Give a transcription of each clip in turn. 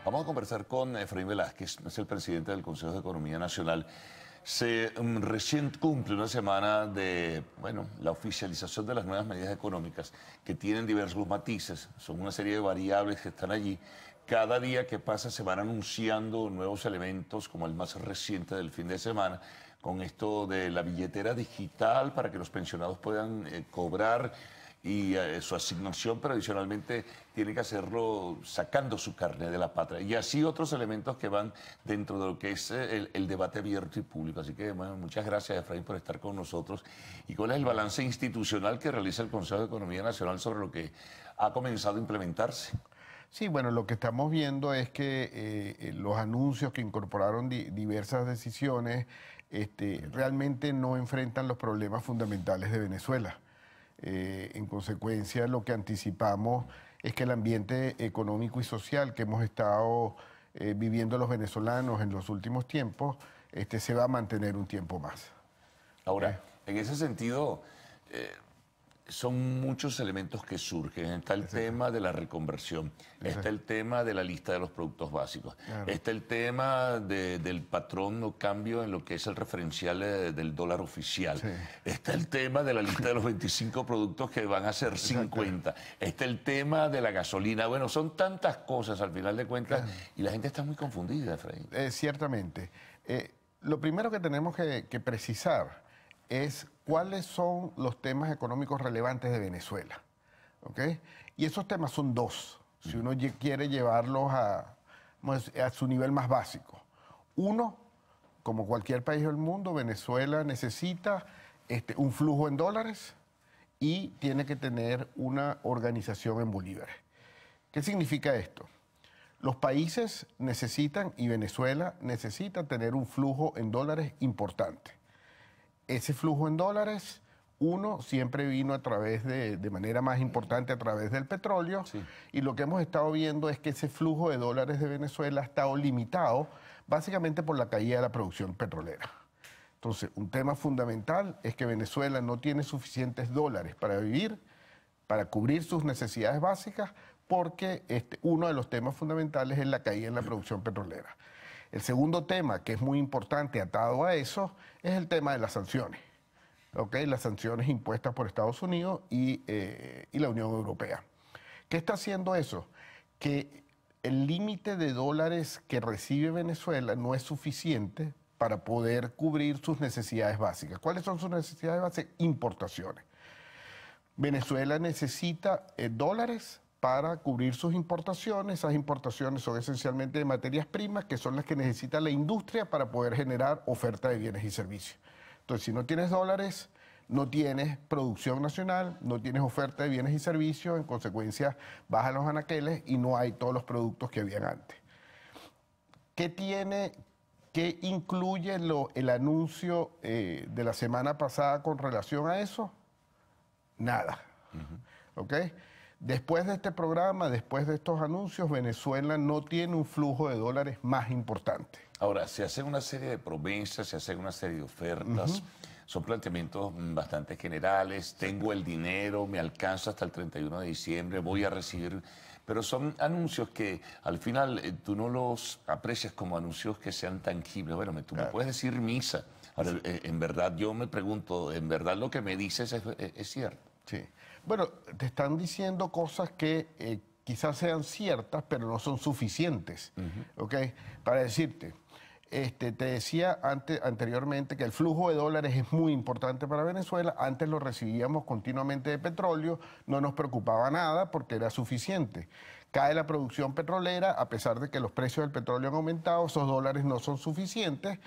Vamos a conversar con Efraín Velázquez, es el presidente del Consejo de Economía Nacional. Se recién cumple una semana de, bueno, la oficialización de las nuevas medidas económicas que tienen diversos matices, son una serie de variables que están allí. Cada día que pasa se van anunciando nuevos elementos, como el más reciente del fin de semana, con esto de la billetera digital para que los pensionados puedan cobrar y su asignación, pero adicionalmente tiene que hacerlo sacando su carne de la patria. Y así otros elementos que van dentro de lo que es el debate abierto y público. Así que, bueno, muchas gracias, Efraín, por estar con nosotros. ¿Y cuál es el balance institucional que realiza el Consejo de Economía Nacional sobre lo que ha comenzado a implementarse? Sí, bueno, lo que estamos viendo es que los anuncios que incorporaron diversas decisiones realmente no enfrentan los problemas fundamentales de Venezuela. En consecuencia, lo que anticipamos es que el ambiente económico y social que hemos estado viviendo los venezolanos en los últimos tiempos se va a mantener un tiempo más. Ahora, en ese sentido, son muchos elementos que surgen. Está el tema de la reconversión, está el tema de la lista de los productos básicos, está el tema del patrón o cambio en lo que es el referencial del dólar oficial, está el tema de la lista de los 25 productos que van a ser 50, está el tema de la gasolina. Bueno, son tantas cosas al final de cuentas y la gente está muy confundida, Efraín. Ciertamente. Lo primero que tenemos que precisar es cuáles son los temas económicos relevantes de Venezuela, ¿ok? Y esos temas son dos, si uno quiere llevarlos a su nivel más básico. Uno, como cualquier país del mundo, Venezuela necesita un flujo en dólares y tiene que tener una organización en bolívares. ¿Qué significa esto? Los países necesitan, y Venezuela necesita, tener un flujo en dólares importante. Ese flujo en dólares, uno, siempre vino a través de manera más importante a través del petróleo, y lo que hemos estado viendo es que ese flujo de dólares de Venezuela ha estado limitado básicamente por la caída de la producción petrolera. Entonces, un tema fundamental es que Venezuela no tiene suficientes dólares para vivir, para cubrir sus necesidades básicas, porque uno de los temas fundamentales es la caída en la producción petrolera. El segundo tema, que es muy importante atado a eso, es el tema de las sanciones. ¿Okay? Las sanciones impuestas por Estados Unidos y la Unión Europea. ¿Qué está haciendo eso? Que el límite de dólares que recibe Venezuela no es suficiente para poder cubrir sus necesidades básicas. ¿Cuáles son sus necesidades básicas? Importaciones. Venezuela necesita dólares para cubrir sus importaciones. Esas importaciones son esencialmente de materias primas, que son las que necesita la industria para poder generar oferta de bienes y servicios. Entonces, si no tienes dólares, no tienes producción nacional, no tienes oferta de bienes y servicios, en consecuencia bajan los anaqueles y no hay todos los productos que habían antes. ¿Qué incluye el anuncio de la semana pasada con relación a eso? Nada. ¿Ok? Después de este programa, después de estos anuncios, Venezuela no tiene un flujo de dólares más importante. Ahora, se hacen una serie de promesas, se hacen una serie de ofertas, son planteamientos bastante generales, tengo el dinero, me alcanza hasta el 31 de diciembre, voy a recibir, pero son anuncios que al final tú no los aprecias como anuncios que sean tangibles. Bueno, tú me puedes decir misa. Ahora, en verdad, yo me pregunto, ¿en verdad lo que me dices es cierto? Sí. Bueno, te están diciendo cosas que quizás sean ciertas, pero no son suficientes, ¿ok? Para decirte, te decía anteriormente que el flujo de dólares es muy importante para Venezuela. Antes lo recibíamos continuamente de petróleo, no nos preocupaba nada porque era suficiente. Cae la producción petrolera, a pesar de que los precios del petróleo han aumentado, esos dólares no son suficientes,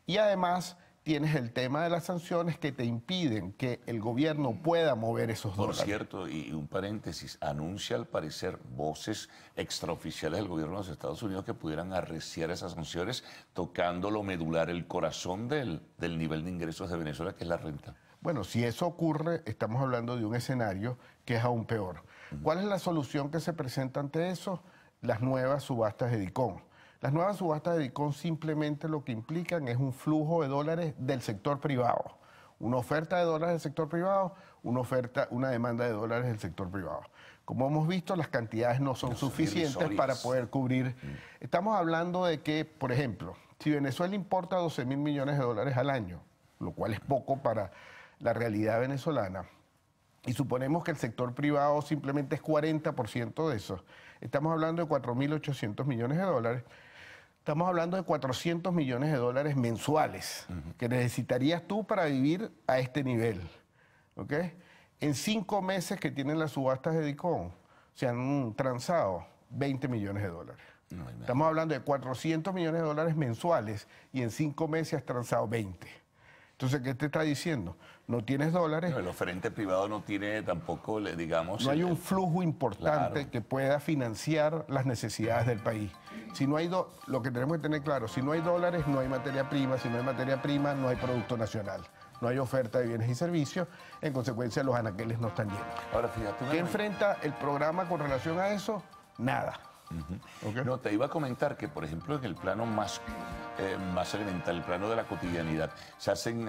y además tienes el tema de las sanciones que te impiden que el gobierno pueda mover esos dólares. Por cierto, y un paréntesis, anuncia al parecer voces extraoficiales del gobierno de los Estados Unidos que pudieran arreciar esas sanciones, tocando lo medular, el corazón del nivel de ingresos de Venezuela, que es la renta. Bueno, si eso ocurre, estamos hablando de un escenario que es aún peor. ¿Cuál es la solución que se presenta ante eso? Las nuevas subastas de DICOM. Las nuevas subastas de DICOM simplemente lo que implican es un flujo de dólares del sector privado. una oferta de dólares del sector privado, una demanda de dólares del sector privado. Como hemos visto, las cantidades no son suficientes para poder cubrir. Estamos hablando de que, por ejemplo, si Venezuela importa 12.000 millones de dólares al año, lo cual es poco para la realidad venezolana, y suponemos que el sector privado simplemente es 40% de eso, estamos hablando de 4.800 millones de dólares, estamos hablando de 400 millones de dólares mensuales que necesitarías tú para vivir a este nivel. ¿Ok? En 5 meses que tienen las subastas de DICOM, se han transado 20 millones de dólares. Estamos hablando de 400 millones de dólares mensuales y en 5 meses has transado 20. Entonces, ¿qué te está diciendo? No tienes dólares. No, el oferente privado no tiene tampoco, digamos... No hay un flujo importante que pueda financiar las necesidades del país. Si no hay lo que tenemos que tener claro, si no hay dólares, no hay materia prima. Si no hay materia prima, no hay producto nacional. No hay oferta de bienes y servicios. En consecuencia, los anaqueles no están llenos. Ahora, fíjate... ¿Qué enfrenta el programa con relación a eso? Nada. Okay. No, te iba a comentar que, por ejemplo, en el plano más elemental, el plano de la cotidianidad, se hacen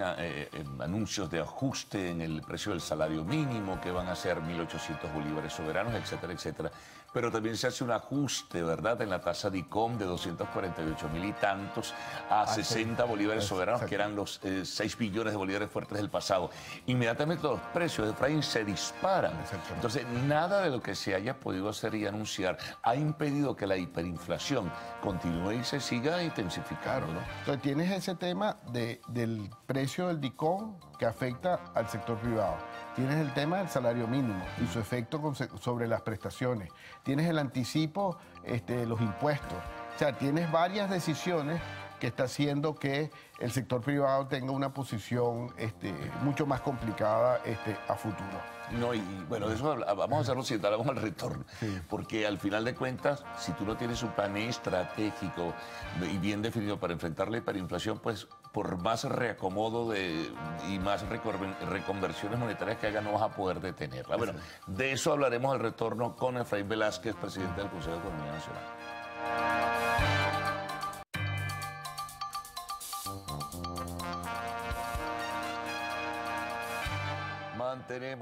anuncios de ajuste en el precio del salario mínimo, que van a ser 1.800 bolívares soberanos, etcétera, etcétera. Pero también se hace un ajuste, ¿verdad?, en la tasa DICOM de 248.000 y tantos a 60 bolívares soberanos, que eran los 6 billones de bolívares fuertes del pasado. Inmediatamente los precios, Efraín, se disparan. Entonces, nada de lo que se haya podido hacer y anunciar ha impedido que la hiperinflación continúe y se siga intensificando, ¿no? Entonces, tienes ese tema del precio del DICOM que afecta al sector privado. Tienes el tema del salario mínimo y su efecto sobre las prestaciones. Tienes el anticipo de los impuestos. O sea, tienes varias decisiones que está haciendo que el sector privado tenga una posición mucho más complicada a futuro. No, y bueno, de eso vamos a hacerlo si hablamos al retorno. Sí. Porque al final de cuentas, si tú no tienes un plan estratégico y bien definido para enfrentar la hiperinflación, pues por más reacomodo y más reconversiones monetarias que haga, no vas a poder detenerla. Bueno, de eso hablaremos al retorno con Efraín Velázquez, presidente del Consejo de Economía Nacional.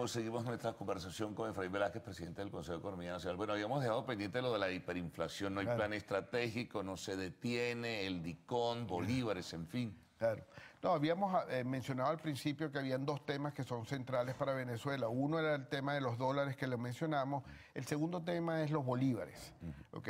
Seguimos nuestra conversación con Efraín Velázquez, presidente del Consejo de Economía Nacional. Bueno, habíamos dejado pendiente lo de la hiperinflación, no hay plan estratégico, no se detiene, el DICOM, bolívares, en fin. Claro. No, habíamos mencionado al principio que habían 2 temas que son centrales para Venezuela. Uno era el tema de los dólares que le mencionamos, el segundo tema es los bolívares, ¿ok?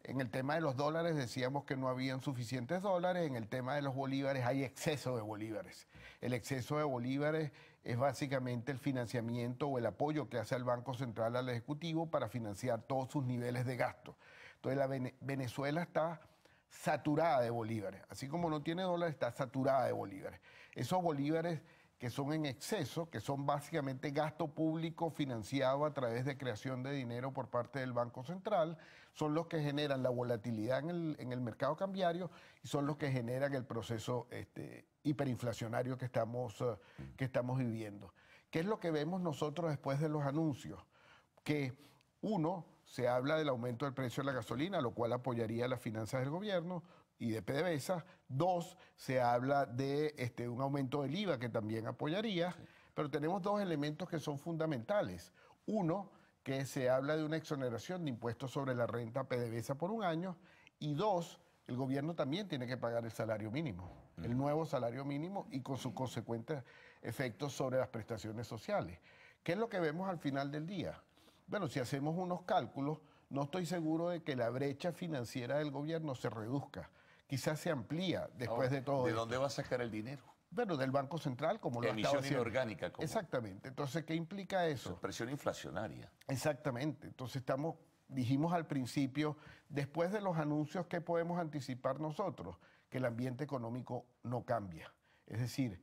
En el tema de los dólares decíamos que no habían suficientes dólares, en el tema de los bolívares hay exceso de bolívares. El exceso de bolívares es básicamente el financiamiento o el apoyo que hace el Banco Central al Ejecutivo para financiar todos sus niveles de gasto. Entonces Venezuela está saturada de bolívares, así como no tiene dólares, está saturada de bolívares. Esos bolívares que son en exceso, que son básicamente gasto público financiado a través de creación de dinero por parte del Banco Central, son los que generan la volatilidad en el mercado cambiario y son los que generan el proceso hiperinflacionario que estamos viviendo. ¿Qué es lo que vemos nosotros después de los anuncios? Que uno, se habla del aumento del precio de la gasolina, lo cual apoyaría las finanzas del gobierno y de PDVSA. 2, se habla de un aumento del IVA que también apoyaría, pero tenemos 2 elementos que son fundamentales. Uno, que se habla de una exoneración de impuestos sobre la renta PDVSA por 1 año, y 2, el gobierno también tiene que pagar el salario mínimo, el nuevo salario mínimo y con sus consecuentes efectos sobre las prestaciones sociales. ¿Qué es lo que vemos al final del día? Bueno, si hacemos unos cálculos, no estoy seguro de que la brecha financiera del gobierno se reduzca. Quizás se amplía después de todo. ¿De dónde va a sacar el dinero? Bueno, del Banco Central, como lo ha estado haciendo. Emisión inorgánica. Exactamente. Entonces, ¿qué implica eso? Presión inflacionaria. Exactamente. Entonces, dijimos al principio, después de los anuncios, ¿qué podemos anticipar nosotros? Que el ambiente económico no cambia. Es decir,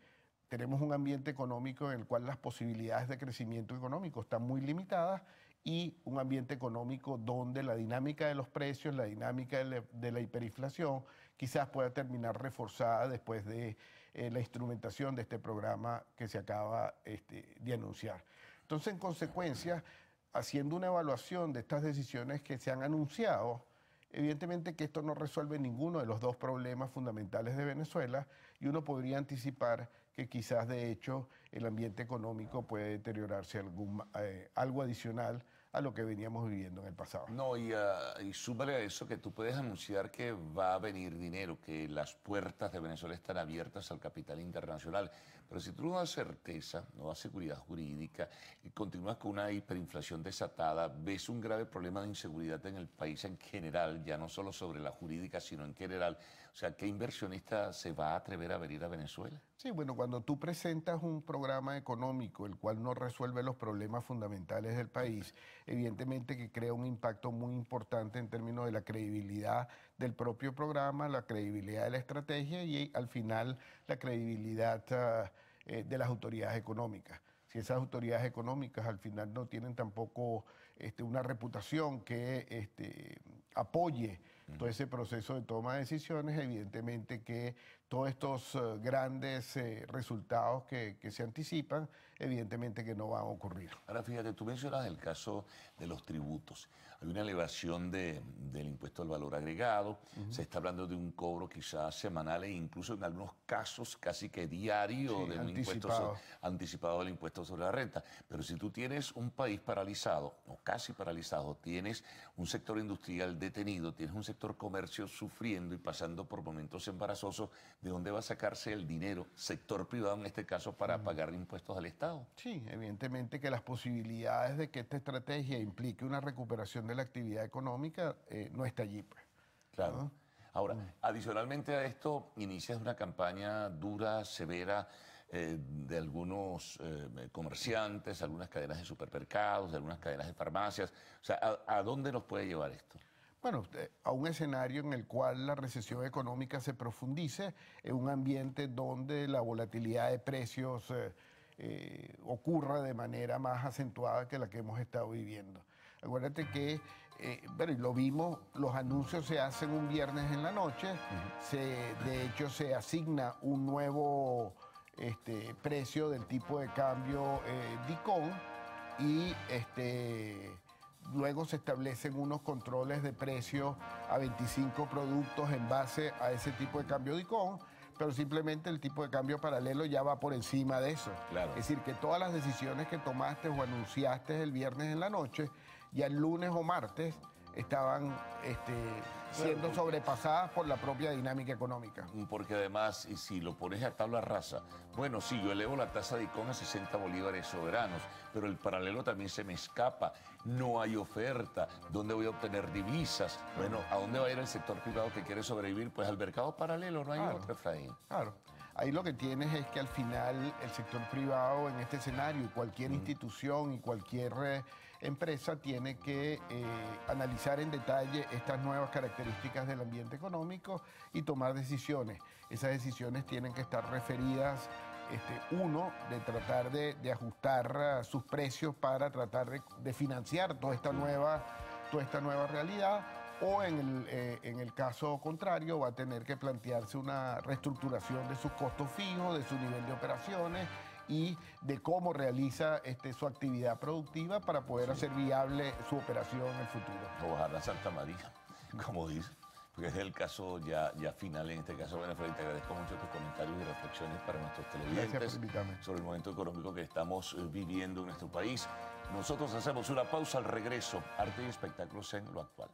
tenemos un ambiente económico en el cual las posibilidades de crecimiento económico están muy limitadas y un ambiente económico donde la dinámica de los precios, la dinámica de la hiperinflación quizás pueda terminar reforzada después de la instrumentación de este programa que se acaba de anunciar. Entonces, en consecuencia, haciendo una evaluación de estas decisiones que se han anunciado, evidentemente que esto no resuelve ninguno de los 2 problemas fundamentales de Venezuela y uno podría anticipar que quizás de hecho el ambiente económico puede deteriorarse algo adicional a lo que veníamos viviendo en el pasado. No, y súmale a eso que tú puedes anunciar que va a venir dinero, que las puertas de Venezuela están abiertas al capital internacional. Pero si tú no das certeza, no das seguridad jurídica y continúas con una hiperinflación desatada, ves un grave problema de inseguridad en el país en general, ya no solo sobre la jurídica, sino en general. O sea, ¿qué inversionista se va a atrever a venir a Venezuela? Sí, bueno, cuando tú presentas un programa económico el cual no resuelve los problemas fundamentales del país, evidentemente que crea un impacto muy importante en términos de la credibilidad del propio programa, la credibilidad de la estrategia y al final la credibilidad de las autoridades económicas. Si esas autoridades económicas al final no tienen tampoco una reputación que apoye todo ese proceso de toma de decisiones, evidentemente que todos estos grandes resultados que se anticipan, evidentemente que no van a ocurrir. Ahora fíjate, tú mencionas el caso de los tributos. Hay una elevación del impuesto al valor agregado, se está hablando de un cobro quizás semanal e incluso en algunos casos casi que diario Sí, de un impuesto anticipado del impuesto sobre la renta. Pero si tú tienes un país paralizado, o casi paralizado, tienes un sector industrial detenido, tienes un sector comercio sufriendo y pasando por momentos embarazosos, ¿de dónde va a sacarse el dinero, sector privado en este caso, para pagar impuestos al Estado? Sí, evidentemente que las posibilidades de que esta estrategia implique una recuperación de la actividad económica no está allí, pues. Claro. ¿No? Ahora, adicionalmente a esto, inicias una campaña dura, severa, de algunos comerciantes, algunas cadenas de supermercados, de algunas cadenas de farmacias. O sea, ¿a dónde nos puede llevar esto? Bueno, a un escenario en el cual la recesión económica se profundice, en un ambiente donde la volatilidad de precios ocurra de manera más acentuada que la que hemos estado viviendo. Acuérdate que, bueno, y lo vimos, los anuncios se hacen un viernes en la noche, de hecho se asigna un nuevo precio del tipo de cambio DICOM y luego se establecen unos controles de precio a 25 productos en base a ese tipo de cambio DICOM, pero simplemente el tipo de cambio paralelo ya va por encima de eso. Claro. Es decir, que todas las decisiones que tomaste o anunciaste el viernes en la noche, ya el lunes o martes estaban siendo sobrepasadas por la propia dinámica económica. Porque además, y si lo pones a tabla rasa, bueno, sí, yo elevo la tasa de ICON a 60 bolívares soberanos, pero el paralelo también se me escapa, no hay oferta, ¿dónde voy a obtener divisas? Bueno, ¿a dónde va a ir el sector privado que quiere sobrevivir? Pues al mercado paralelo, no hay otro, Efraín. Claro. Ahí lo que tienes es que al final el sector privado en este escenario y cualquier institución y cualquier empresa tiene que analizar en detalle estas nuevas características del ambiente económico y tomar decisiones. Esas decisiones tienen que estar referidas, uno, de tratar de ajustar sus precios para tratar de financiar toda esta nueva realidad, o en el caso contrario va a tener que plantearse una reestructuración de sus costos fijos, de su nivel de operaciones y de cómo realiza su actividad productiva para poder hacer viable su operación en el futuro. O bajar la Santa María, como dice, porque es el caso ya final en este caso. Bueno, Freddy, te agradezco mucho tus comentarios y reflexiones para nuestros televidentes sobre el momento económico que estamos viviendo en nuestro país. Nosotros hacemos una pausa al regreso. Arte y espectáculos en lo actual.